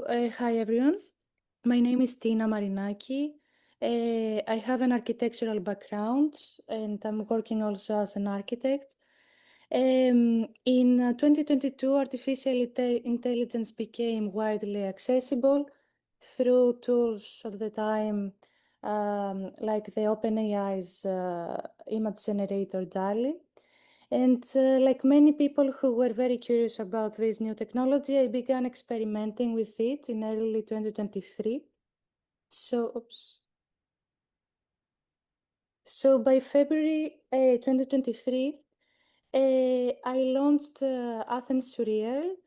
Hi everyone. My name is Tina Marinaki. I have an architectural background and I'm working also as an architect. In 2022, intelligence became widely accessible through tools at the time like the OpenAI's image generator DALL-E. And like many people who were very curious about this new technology, I began experimenting with it in early 2023. So by February 2023, I launched Athens Surreal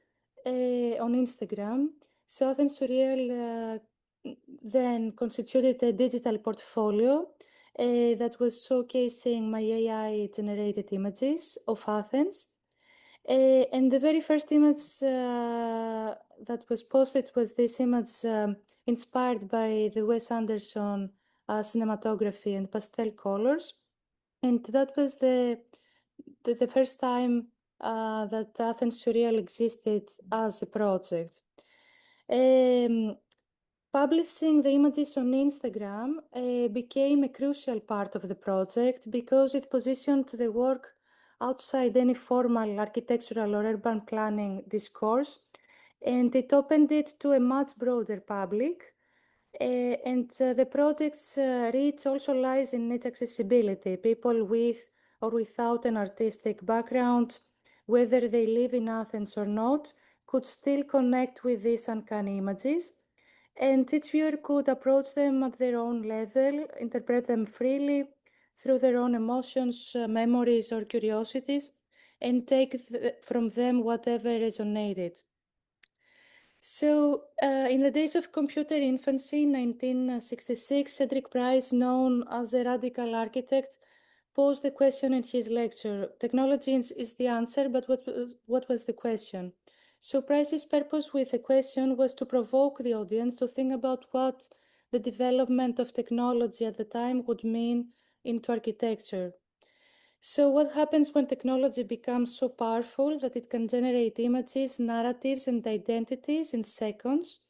on Instagram. So Athens Surreal then constituted a digital portfolio that was showcasing my AI-generated images of Athens. And the very first image that was posted was this image inspired by the Wes Anderson cinematography and pastel colors. And that was the first time that Athens Surreal existed as a project. Publishing the images on Instagram became a crucial part of the project because it positioned the work outside any formal architectural or urban planning discourse, and it opened it to a much broader public. The project's reach also lies in its accessibility. People with or without an artistic background, whether they live in Athens or not, could still connect with these uncanny images. And each viewer could approach them at their own level, interpret them freely through their own emotions, memories, or curiosities, and take from them whatever resonated. So, in the days of computer infancy, in 1966, Cedric Price, known as a radical architect, posed the question in his lecture. Technology is the answer, but what was the question? So Price's purpose with the question was to provoke the audience to think about what the development of technology at the time would mean into architecture. So what happens when technology becomes so powerful that it can generate images, narratives, and identities in seconds?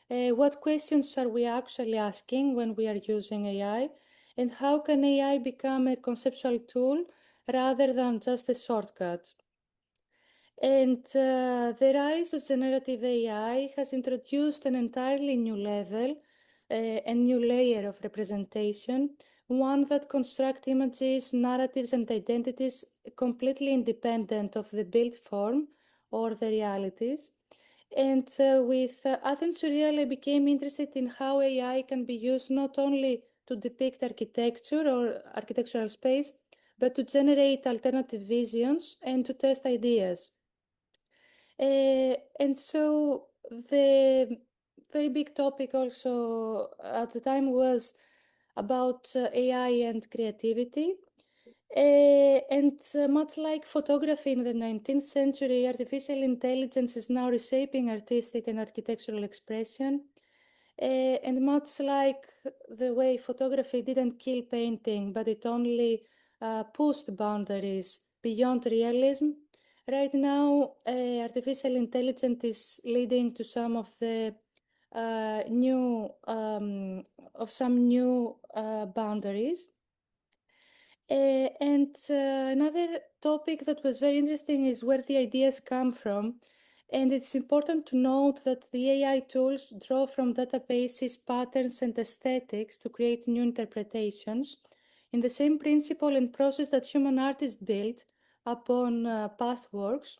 What questions are we actually asking when we are using AI? And how can AI become a conceptual tool rather than just a shortcut? And the rise of generative AI has introduced an entirely new level, a new layer of representation, one that constructs images, narratives, and identities completely independent of the built form or the realities. And with Athens Surreal, I became interested in how AI can be used not only to depict architecture or architectural space, but to generate alternative visions and to test ideas. And so the very big topic also at the time was about AI and creativity. Much like photography in the 19th century, artificial intelligence is now reshaping artistic and architectural expression. And much like the way photography didn't kill painting, but it only pushed boundaries beyond realism, right now artificial intelligence is leading to some of the new boundaries. Another topic that was very interesting is where the ideas come from. And it's important to note that the AI tools draw from databases, patterns, and aesthetics to create new interpretations in the same principle and process that human artists built upon past works.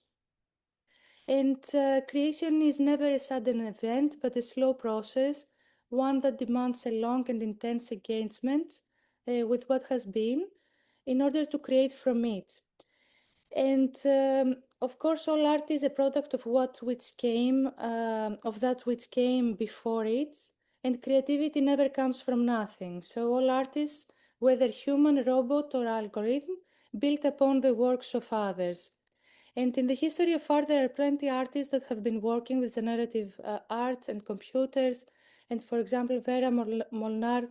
And creation is never a sudden event, but a slow process, one that demands a long and intense engagement with what has been in order to create from it. And of course, all art is a product of of that which came before it, and creativity never comes from nothing. So all artists, whether human, robot, or algorithm, built upon the works of others. And in the history of art, there are plenty of artists that have been working with generative art and computers. And for example, Vera Molnar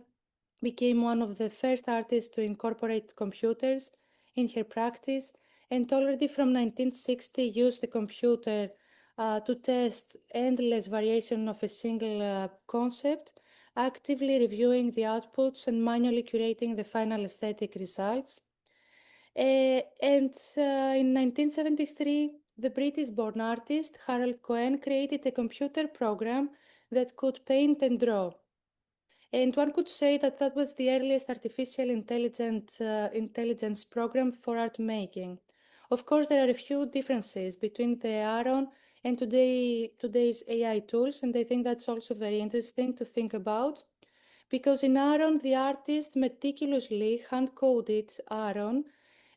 became one of the first artists to incorporate computers in her practice, and already from 1960 used the computer to test endless variation of a single concept, actively reviewing the outputs and manually curating the final aesthetic results. In 1973, the British-born artist Harold Cohen created a computer program that could paint and draw. And one could say that that was the earliest artificial intelligence program for art making. Of course, there are a few differences between the Aaron and today's AI tools, and I think that's also very interesting to think about. Because in Aaron, the artist meticulously hand-coded Aaron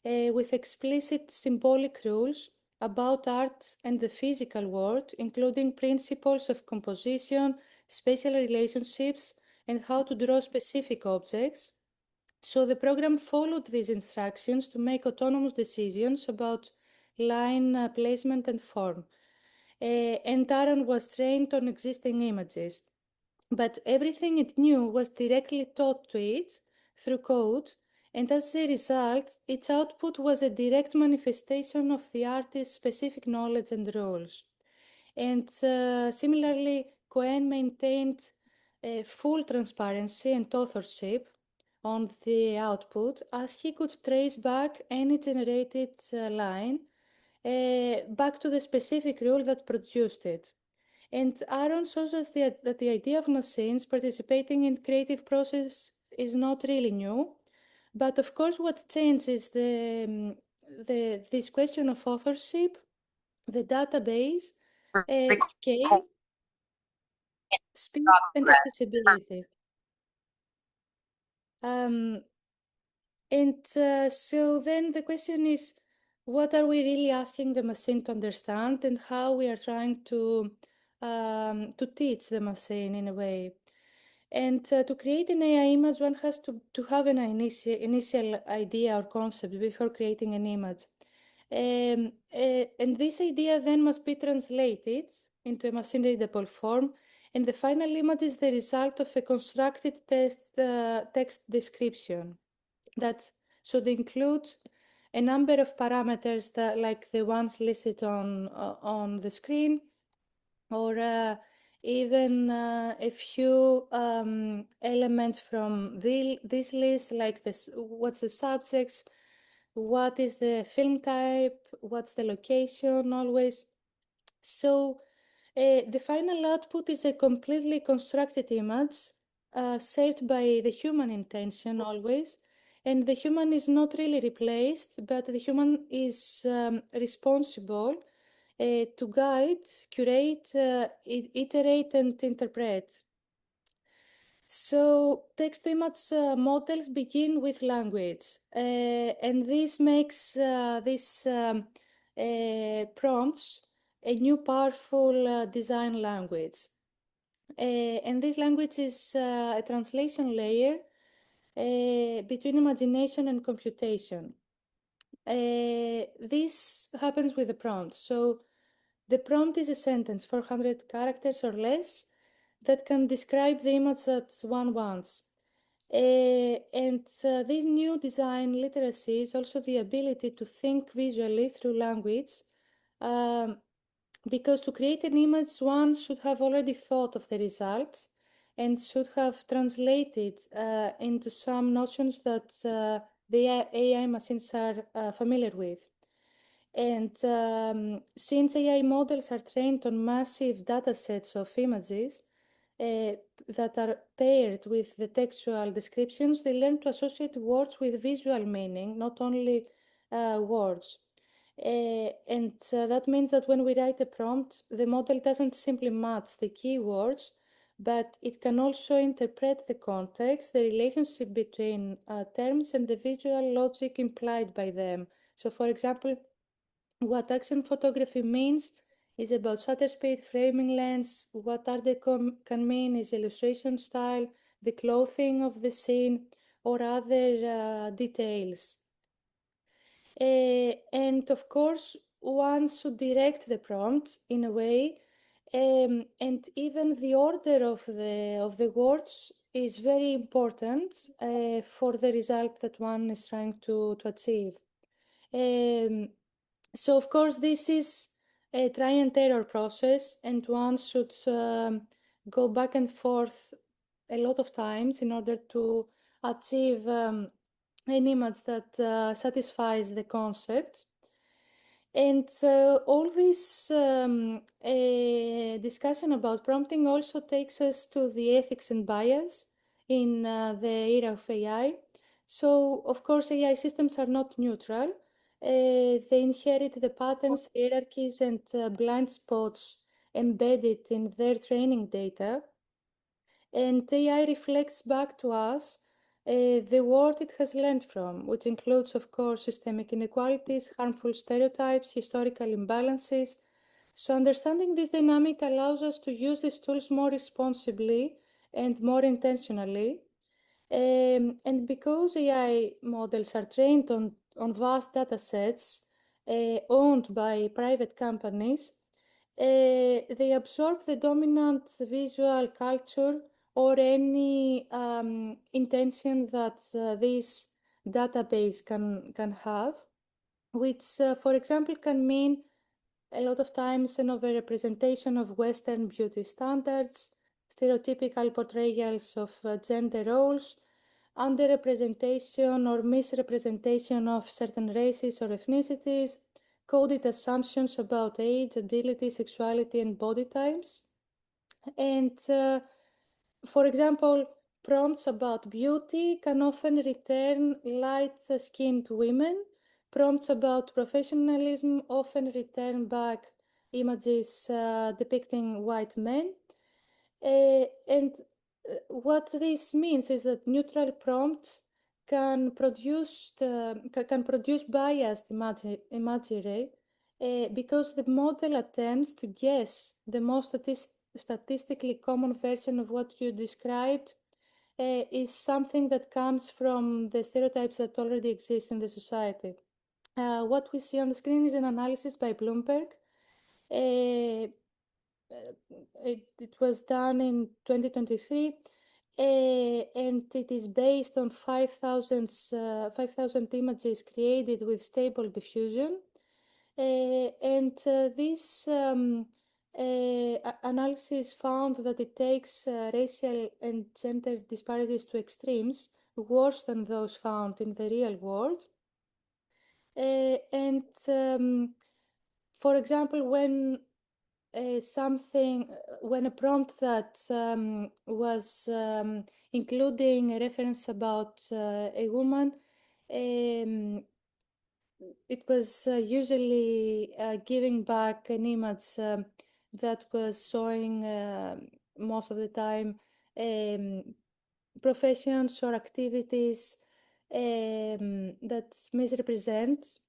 with explicit symbolic rules about art and the physical world, including principles of composition, spatial relationships, and how to draw specific objects. So the program followed these instructions to make autonomous decisions about line placement and form. And Aaron was trained on existing images. But everything it knew was directly taught to it through code, and as a result, its output was a direct manifestation of the artist's specific knowledge and rules. And similarly, Cohen maintained full transparency and authorship on the output, as he could trace back any generated line back to the specific rule that produced it. And Aaron shows us that the idea of machines participating in creative process is not really new. But of course, what changes this question of authorship, the database, scale, speed, and accessibility. So then the question is, what are we really asking the machine to understand, and how we are trying to teach the machine in a way. And to create an AI image, one has to have an initial idea or concept before creating an image. And this idea then must be translated into a machine-readable form, and the final image is the result of a constructed text description that should include a number of parameters that, like the ones listed on the screen, or even a few elements from this list, like this: what's the subjects, what is the film type, what's the location, always. So the final output is a completely constructed image, shaped by the human intention always. And the human is not really replaced, but the human is responsible to guide, curate, iterate, and interpret. So text-to-image models begin with language, and this makes these prompts a new powerful design language. And this language is a translation layer between imagination and computation. This happens with the prompt. So the prompt is a sentence, 400 characters or less, that can describe the image that one wants. And this new design literacy is also the ability to think visually through language, um, because to create an image, one should have already thought of the result and should have translated into some notions that the AI machines are familiar with. And since AI models are trained on massive data sets of images that are paired with the textual descriptions, they learn to associate words with visual meaning, not only words. And that means that when we write a prompt, the model doesn't simply match the keywords, but it can also interpret the context, the relationship between terms, and the visual logic implied by them. So, for example, what action photography means is about shutter speed, framing lengths. What art deco can mean is illustration style, the clothing of the scene, or other details. And of course, one should direct the prompt in a way, and even the order of the words is very important for the result that one is trying to achieve. So of course, this is a try and error process, and one should go back and forth a lot of times in order to achieve an image that satisfies the concept. And all this discussion about prompting also takes us to the ethics and bias in the era of AI. So, of course, AI systems are not neutral. They inherit the patterns, hierarchies, and blind spots embedded in their training data. And AI reflects back to us the world it has learned from, which includes, of course, systemic inequalities, harmful stereotypes, historical imbalances. So, understanding this dynamic allows us to use these tools more responsibly and more intentionally. And because AI models are trained on vast data sets owned by private companies, they absorb the dominant visual culture or any intention that this database can have, which, for example, can mean a lot of times an overrepresentation of Western beauty standards, stereotypical portrayals of gender roles, underrepresentation or misrepresentation of certain races or ethnicities, coded assumptions about age, ability, sexuality, and body types. And for example, prompts about beauty can often return light-skinned women. Prompts about professionalism often return back images depicting white men. And what this means is that neutral prompt can produce biased imagery because the model attempts to guess the most statistically common version of what you described is something that comes from the stereotypes that already exist in the society. What we see on the screen is an analysis by Bloomberg. It was done in 2023, and it is based on 5,000 images created with stable diffusion. And this analysis found that it takes racial and gender disparities to extremes, worse than those found in the real world. And for example, when when a prompt that was including a reference about a woman, it was usually giving back an image that was showing most of the time professions or activities that misrepresent.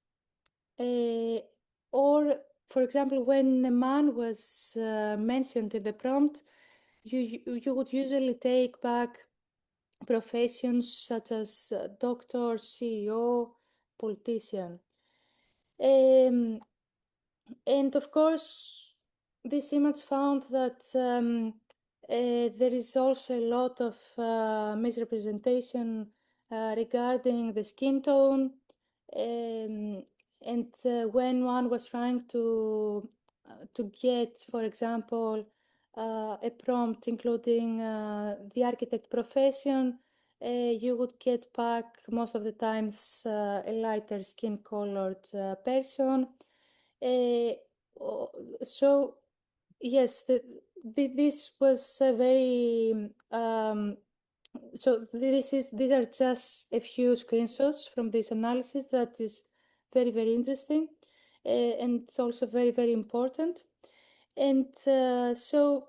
Or, for example, when a man was mentioned in the prompt, you would usually take back professions such as doctor, CEO, politician. And of course, this image found that there is also a lot of misrepresentation regarding the skin tone. And when one was trying to get, for example, a prompt including the architect profession, you would get back most of the times a lighter skin colored person. So yes, this was a very so these are just a few screenshots from this analysis that is very, very interesting, and it's also very, very important. And so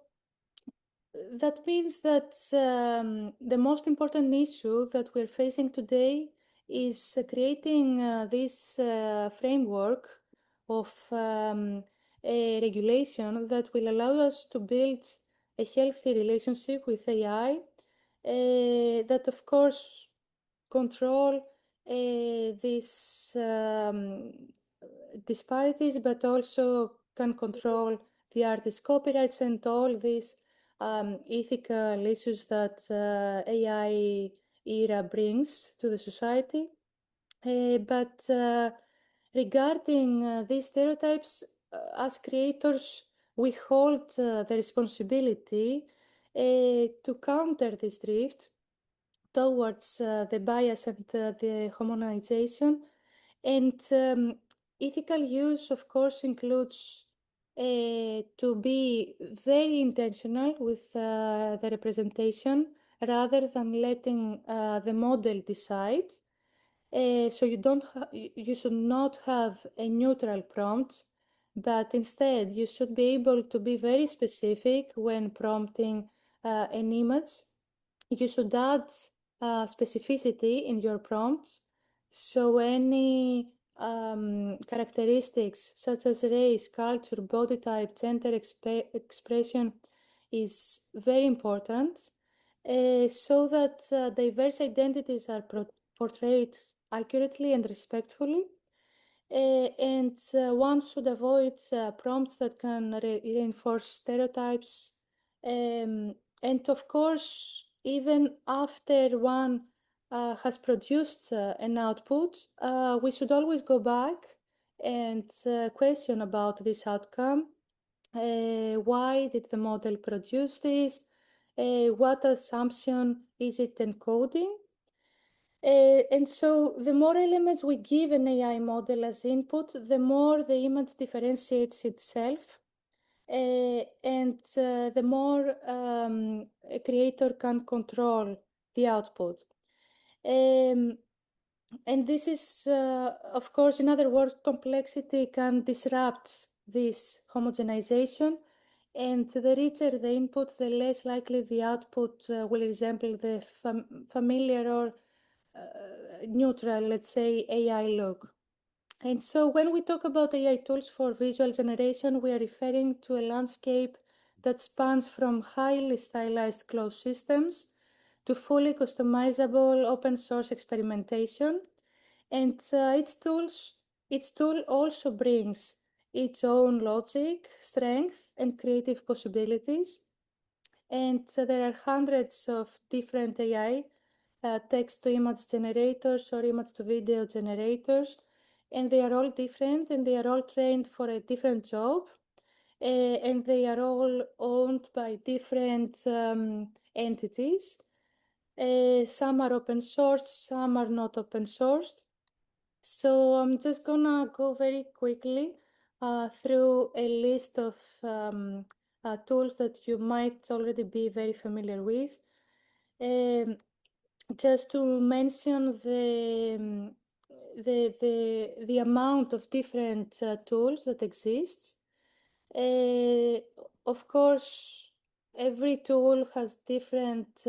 that means that the most important issue that we're facing today is creating this framework of a regulation that will allow us to build a healthy relationship with AI that, of course, control these disparities, but also can control the artist's copyrights and all these ethical issues that AI era brings to the society. But regarding these stereotypes, as creators, we hold the responsibility to counter this drift towards the bias and the homogenization. And ethical use, of course, includes to be very intentional with the representation rather than letting the model decide. So you should not have a neutral prompt, but instead you should be able to be very specific when prompting an image. You should add specificity in your prompts. So any characteristics such as race, culture, body type, gender expression is very important, so that diverse identities are portrayed accurately and respectfully. And one should avoid prompts that can reinforce stereotypes. And of course, even after one has produced an output, we should always go back and question about this outcome. Why did the model produce this? What assumption is it encoding? And so the more elements we give an AI model as input, the more the image differentiates itself, and the more a creator can control the output. And this is, of course, in other words, complexity can disrupt this homogenization. And the richer the input, the less likely the output will resemble the familiar or neutral, let's say, AI look. And so when we talk about AI tools for visual generation, we are referring to a landscape that spans from highly stylized closed systems to fully customizable open source experimentation. And each tool also brings its own logic, strength, and creative possibilities. And there are hundreds of different AI text to image generators or image to video generators, and they are all different and they are all trained for a different job, and they are all owned by different entities. Some are open sourced, some are not open sourced. So I'm just gonna go very quickly through a list of tools that you might already be very familiar with. Just to mention the amount of different tools that exists. Of course, every tool has different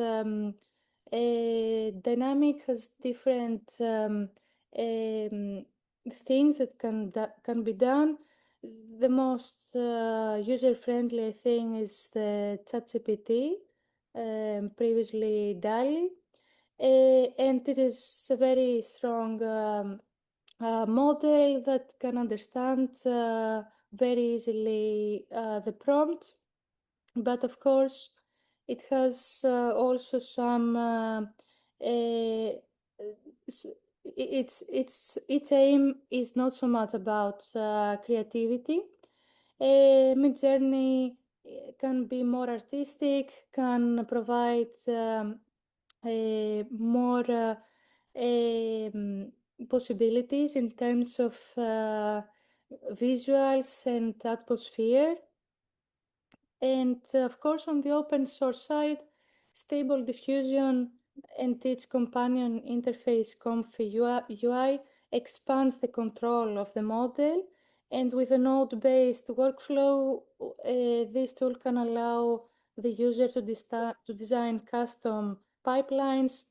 dynamic, has different things that can be done. The most user-friendly thing is the ChatGPT, previously DALI. And it is a very strong model that can understand very easily the prompt. But of course, it has also some its aim is not so much about creativity. Midjourney can be more artistic, can provide more possibilities in terms of visuals and atmosphere. And of course, on the open source side, Stable Diffusion and its companion interface Comfy UI expands the control of the model. And with a node-based workflow, this tool can allow the user to design custom pipelines,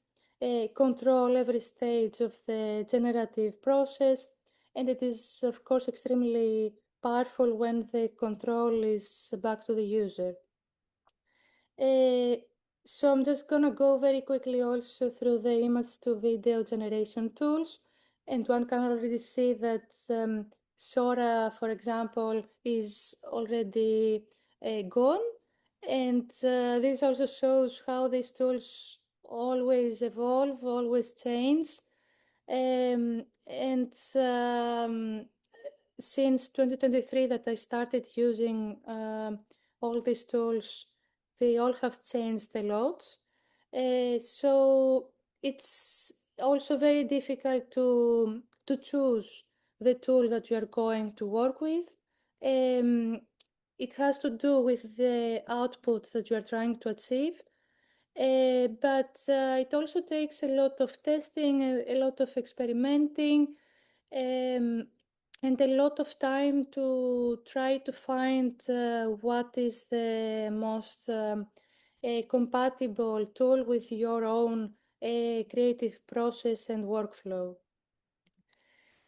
control every stage of the generative process, and it is, of course, extremely powerful when the control is back to the user. So I'm just gonna go very quickly also through the image to video generation tools, and one can already see that Sora, for example, is already gone. And this also shows how these tools always evolve, always change. And since 2023 that I started using all these tools, they all have changed a lot. So it's also very difficult to choose the tool that you are going to work with. It has to do with the output that you are trying to achieve. But it also takes a lot of testing, a lot of experimenting, um, and a lot of time to try to find what is the most compatible tool with your own creative process and workflow.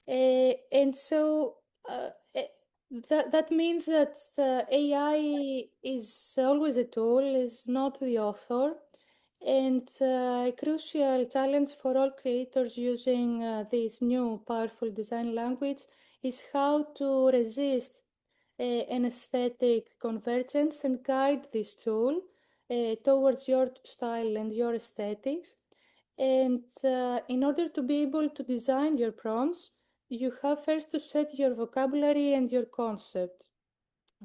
And so that means that AI is always a tool, is not the author. And a crucial challenge for all creators using this new powerful design language is how to resist an aesthetic convergence and guide this tool towards your style and your aesthetics. And in order to be able to design your prompts, you have first to set your vocabulary and your concept.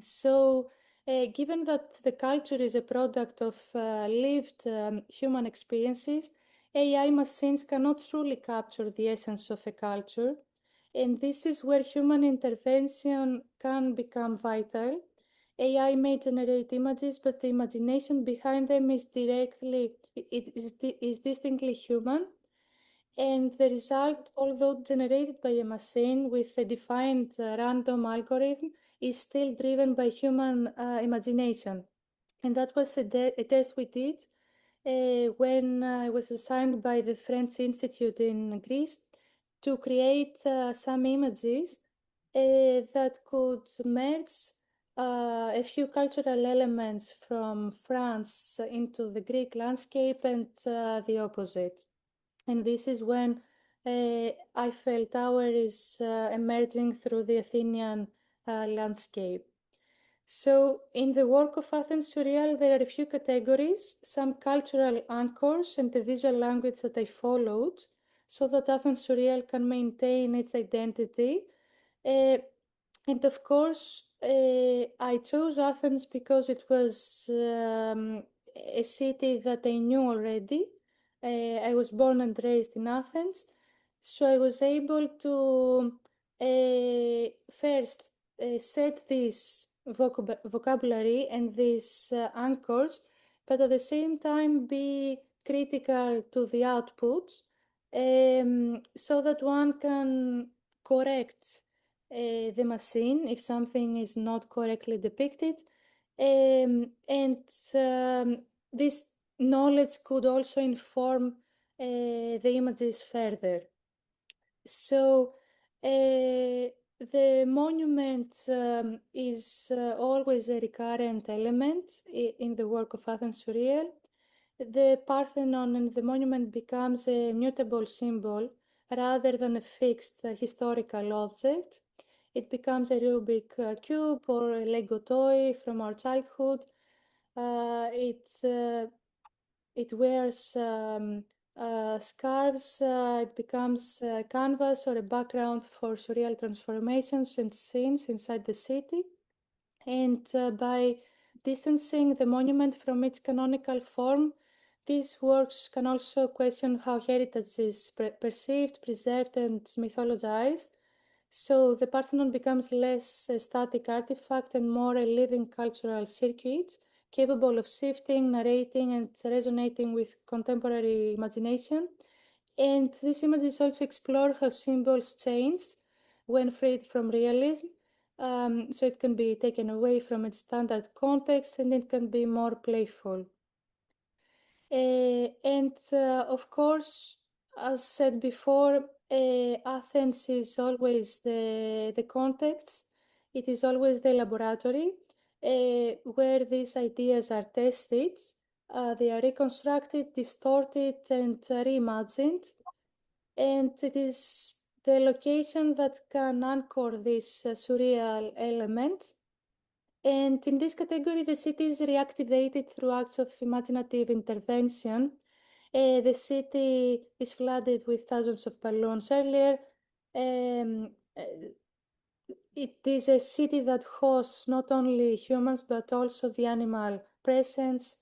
So, given that the culture is a product of lived human experiences, AI machines cannot truly capture the essence of a culture. And this is where human intervention can become vital. AI may generate images, but the imagination behind them is is distinctly human. And the result, although generated by a machine with a defined random algorithm, is still driven by human imagination. And that was a test we did when I was assigned by the French Institute in Greece to create some images that could merge a few cultural elements from France into the Greek landscape and the opposite. And this is when Eiffel Tower is emerging through the Athenian landscape. So, in the work of Athens Surreal, there are a few categories, some cultural anchors, and the visual language that I followed, so that Athens Surreal can maintain its identity. Uh, and of course, I chose Athens because it was a city that I knew already. I was born and raised in Athens, so I was able to first set this vocabulary and these anchors, but at the same time be critical to the output so that one can correct the machine if something is not correctly depicted. And this knowledge could also inform the images further. So the monument is always a recurrent element in the work of Athens Surreal. The Parthenon and the monument becomes a mutable symbol rather than a fixed historical object. It becomes a Rubik cube or a Lego toy from our childhood. It wears scarves, it becomes a canvas or a background for surreal transformations and scenes inside the city. And by distancing the monument from its canonical form, these works can also question how heritage is perceived, preserved, and mythologized. So the Parthenon becomes less a static artifact and more a living cultural circuit, capable of shifting, narrating, and resonating with contemporary imagination. And these images also explore how symbols change when freed from realism. So it can be taken away from its standard context and it can be more playful. And of course, as said before, Athens is always the context. It is always the laboratory where these ideas are tested. They are reconstructed, distorted, and reimagined. And it is the location that can anchor this surreal element. And in this category, the city is reactivated through acts of imaginative intervention. The city is flooded with thousands of balloons earlier. Um, uh, it is a city that hosts not only humans but also the animal presence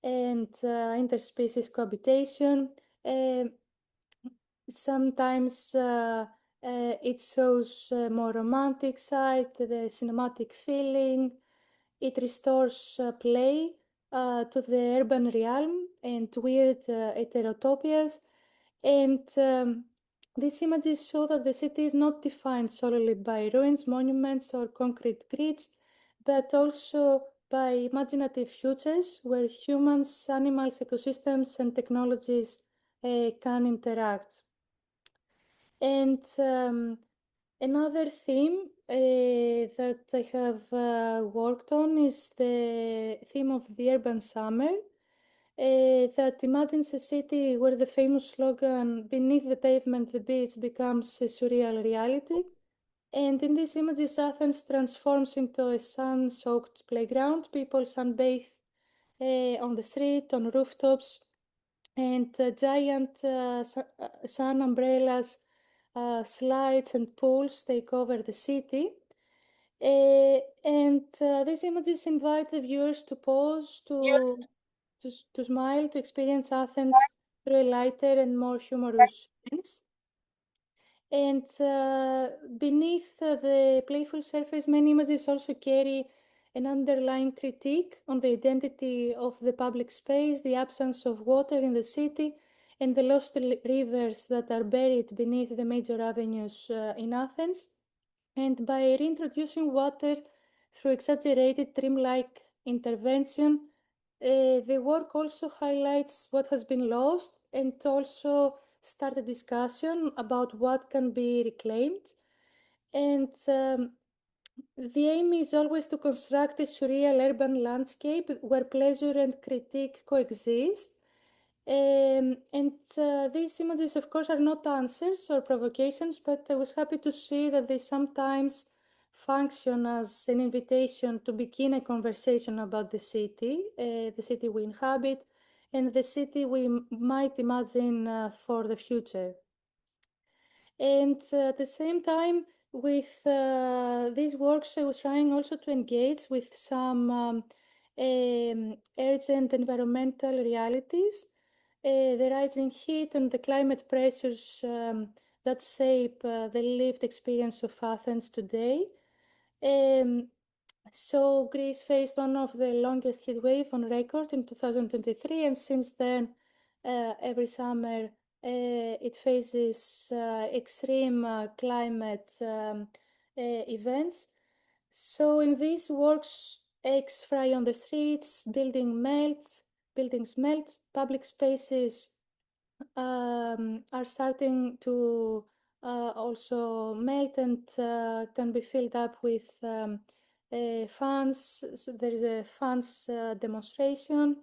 and interspecies cohabitation. Um Sometimes it shows a more romantic side, the cinematic feeling. It restores play to the urban realm and weird heterotopias. And these images show that the city is not defined solely by ruins, monuments, or concrete grids, but also by imaginative futures where humans, animals, ecosystems, and technologies can interact. And another theme that I have worked on is the theme of the urban summer, that imagines a city where the famous slogan, "Beneath the pavement, the beach," becomes a surreal reality. And in these images, Athens transforms into a sun-soaked playground. People sunbathe on the street, on rooftops, and giant sun umbrellas, slides, and pools take over the city. And these images invite the viewers to pause, to smile, to experience Athens through a lighter and more humorous lens. And beneath the playful surface, many images also carry an underlying critique on the identity of the public space, the absence of water in the city, and the lost rivers that are buried beneath the major avenues in Athens. And by reintroducing water through exaggerated dreamlike intervention, the work also highlights what has been lost and also start a discussion about what can be reclaimed. And the aim is always to construct a surreal urban landscape where pleasure and critique coexist. And these images, of course, are not answers or provocations, but I was happy to see that they sometimes function as an invitation to begin a conversation about the city we inhabit, and the city we might imagine for the future. And at the same time, with these works, I was trying also to engage with some urgent environmental realities, the rising heat and the climate pressures that shape the lived experience of Athens today. Um, so Greece faced one of the longest heat wave on record in 2023, and since then, every summer it faces extreme climate events. So in these works, eggs fry on the streets, buildings melt, public spaces are starting to also melt and can be filled up with fans. So there is a fans demonstration.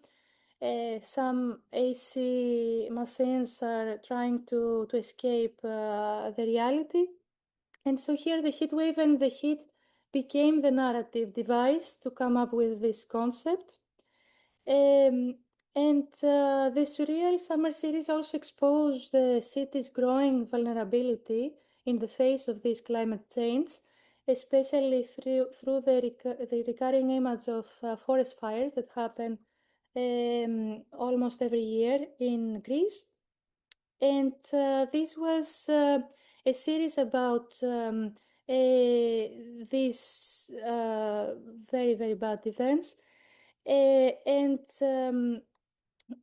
Some AC machines are trying to escape the reality. And so here the heat wave and the heat became the narrative device to come up with this concept. And the Surreal Summer Series also exposed the city's growing vulnerability in the face of this climate change, especially through the recurring image of forest fires that happen almost every year in Greece. And this was a series about these very, very bad events. And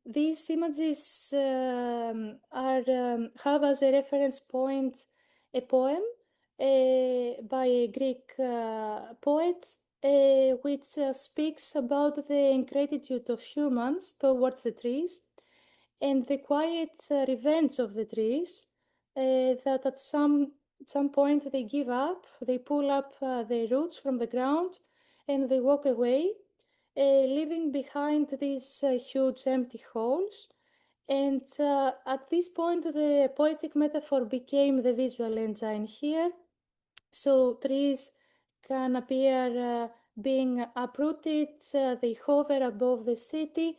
these images have as a reference point a poem by a Greek poet, which speaks about the ingratitude of humans towards the trees and the quiet revenge of the trees, that at some point they give up, they pull up their roots from the ground, and they walk away, leaving behind these huge empty holes. And at this point, the poetic metaphor became the visual engine here. So trees can appear being uprooted, they hover above the city,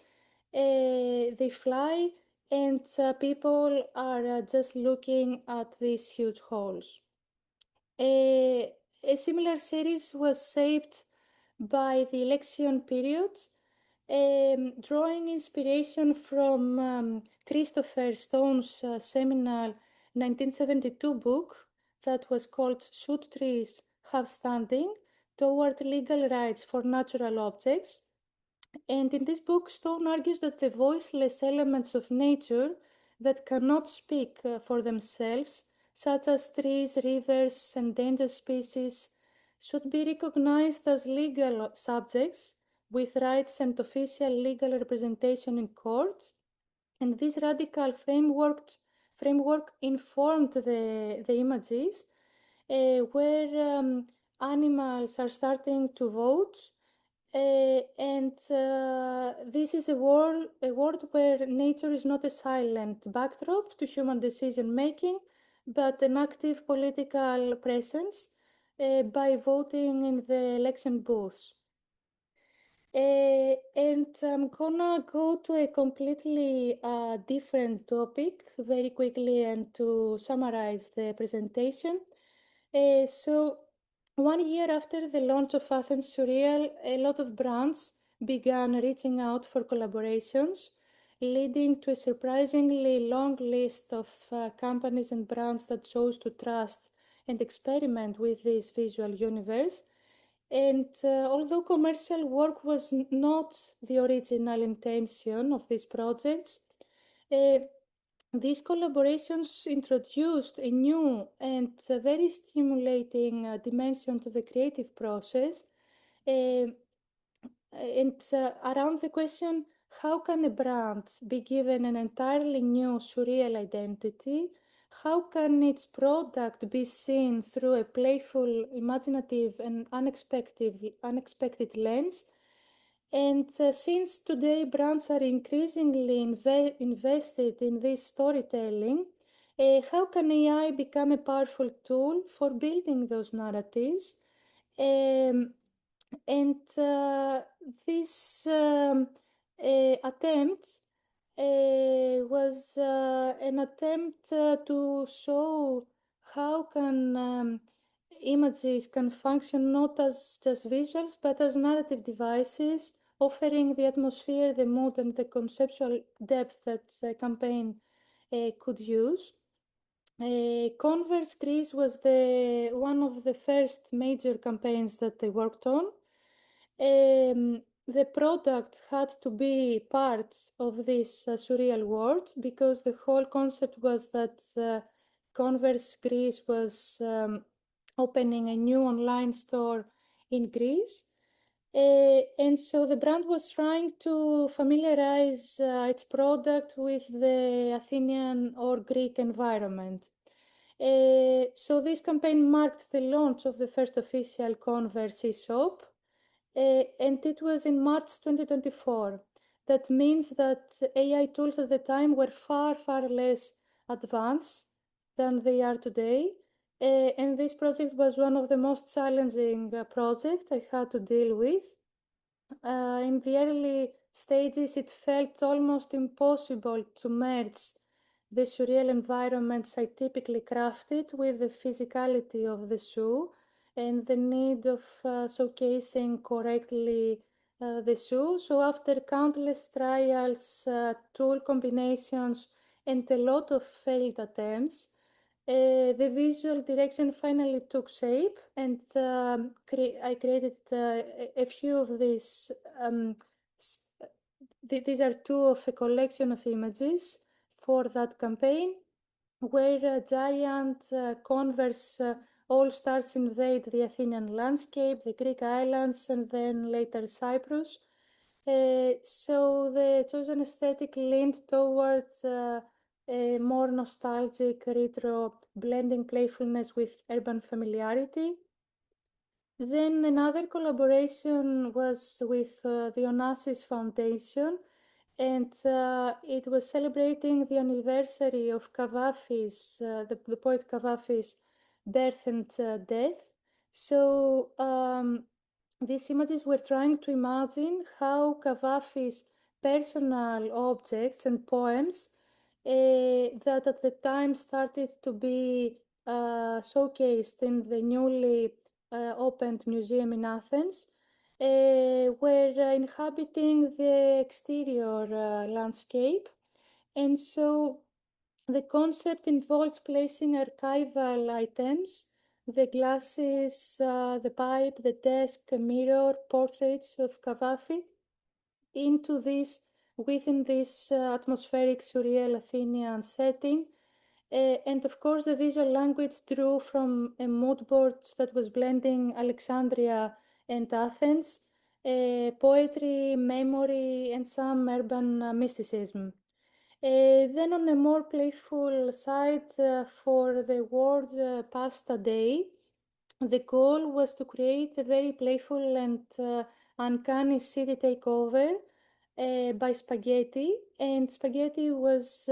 they fly, and people are just looking at these huge holes. A similar series was shaped by the election period, drawing inspiration from Christopher Stone's seminal 1972 book that was called Should Trees Have Standing? Toward Legal Rights for Natural Objects. And in this book, Stone argues that the voiceless elements of nature that cannot speak for themselves, such as trees, rivers, endangered species, should be recognized as legal subjects with rights and official legal representation in court. And this radical framework informed the images where animals are starting to vote. This is a world where nature is not a silent backdrop to human decision making, but an active political presence by voting in the election booths. And I'm gonna go to a completely different topic very quickly and to summarize the presentation. So 1 year after the launch of Athens Surreal, a lot of brands began reaching out for collaborations, leading to a surprisingly long list of companies and brands that chose to trust and experiment with this visual universe. And although commercial work was not the original intention of these projects, uh, these collaborations introduced a new and very stimulating dimension to the creative process. Uh, Around the question, how can a brand be given an entirely new surreal identity? How can its product be seen through a playful, imaginative, and unexpected lens? And since today brands are increasingly invested in this storytelling, how can AI become a powerful tool for building those narratives? Um, and this attempt was an attempt to show how can images can function not as just visuals, but as narrative devices, offering the atmosphere, the mood, and the conceptual depth that the campaign could use. Converse Greece was one of the first major campaigns that they worked on. The product had to be part of this surreal world because the whole concept was that Converse Greece was opening a new online store in Greece. And so the brand was trying to familiarize its product with the Athenian or Greek environment. So this campaign marked the launch of the first official Converse shop, and it was in March 2024. That means that AI tools at the time were far, far less advanced than they are today. And this project was one of the most challenging projects I had to deal with. In the early stages, it felt almost impossible to merge the surreal environments I typically crafted with the physicality of the shoe and the need of showcasing correctly the shoe. So after countless trials, tool combinations, and a lot of failed attempts, the visual direction finally took shape, and I created a few of these. These are two of a collection of images for that campaign, where giant Converse all-stars invade the Athenian landscape, the Greek islands, and then later Cyprus. So the chosen aesthetic leaned towards a more nostalgic retro, blending playfulness with urban familiarity. Then another collaboration was with the Onassis Foundation, and it was celebrating the anniversary of Kavafis, the poet Kavafis' birth and death. So these images were trying to imagine how Kavafis' personal objects and poems that at the time started to be showcased in the newly opened museum in Athens, were inhabiting the exterior landscape. And so the concept involves placing archival items, the glasses, the pipe, the desk, a mirror, portraits of Cavafy, into this, within this atmospheric surreal Athenian setting. And of course, the visual language drew from a mood board that was blending Alexandria and Athens, poetry, memory, and some urban mysticism. Then on a more playful side, for the word pasta day, the goal was to create a very playful and uncanny city takeover by spaghetti, and spaghetti was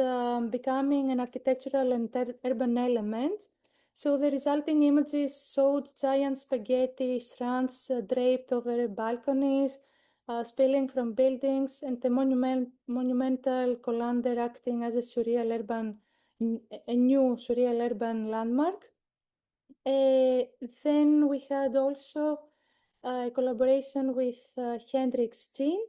becoming an architectural and urban element. So the resulting images showed giant spaghetti strands draped over balconies, spilling from buildings, and the monumental colander acting as a a new surreal urban landmark. Then we had also a collaboration with Hendrix Jean,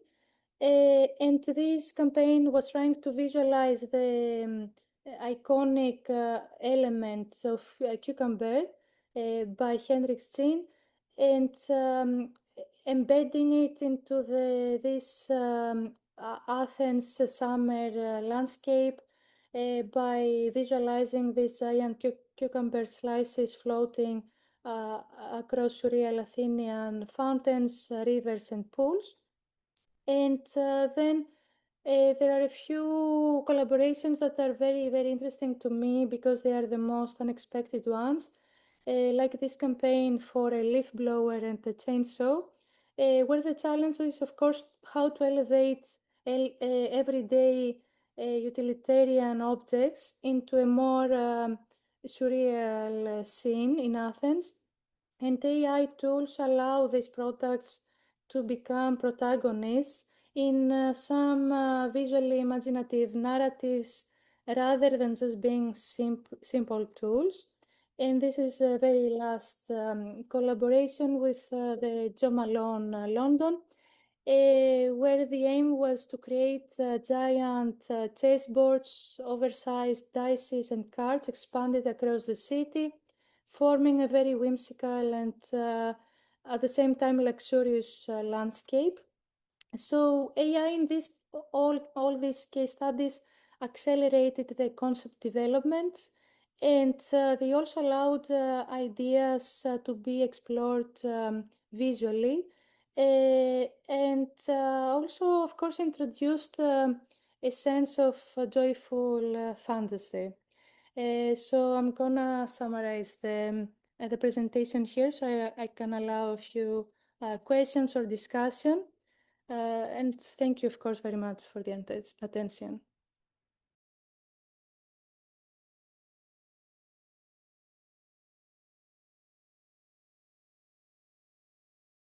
and this campaign was trying to visualize the iconic elements of Cucumber by Hendrix Jean, and embedding it into this Athens summer landscape by visualizing these giant cucumber slices floating across surreal Athenian fountains, rivers, and pools. And then there are a few collaborations that are very, very interesting to me because they are the most unexpected ones, like this campaign for a leaf blower and a chainsaw, where the challenge is, of course, how to elevate everyday utilitarian objects into a more surreal scene in Athens. And AI tools allow these products to become protagonists in some visually imaginative narratives rather than just being simple tools. And this is a very last collaboration with the Jo Malone London, where the aim was to create giant chessboards, oversized dice and cards expanded across the city, forming a very whimsical and at the same time luxurious landscape. So AI in this all these case studies accelerated the concept development, and they also allowed ideas to be explored visually, and also, of course, introduced a sense of joyful fantasy. So I'm gonna summarize the presentation here, so I can allow a few questions or discussion. And thank you, of course, very much for the attention.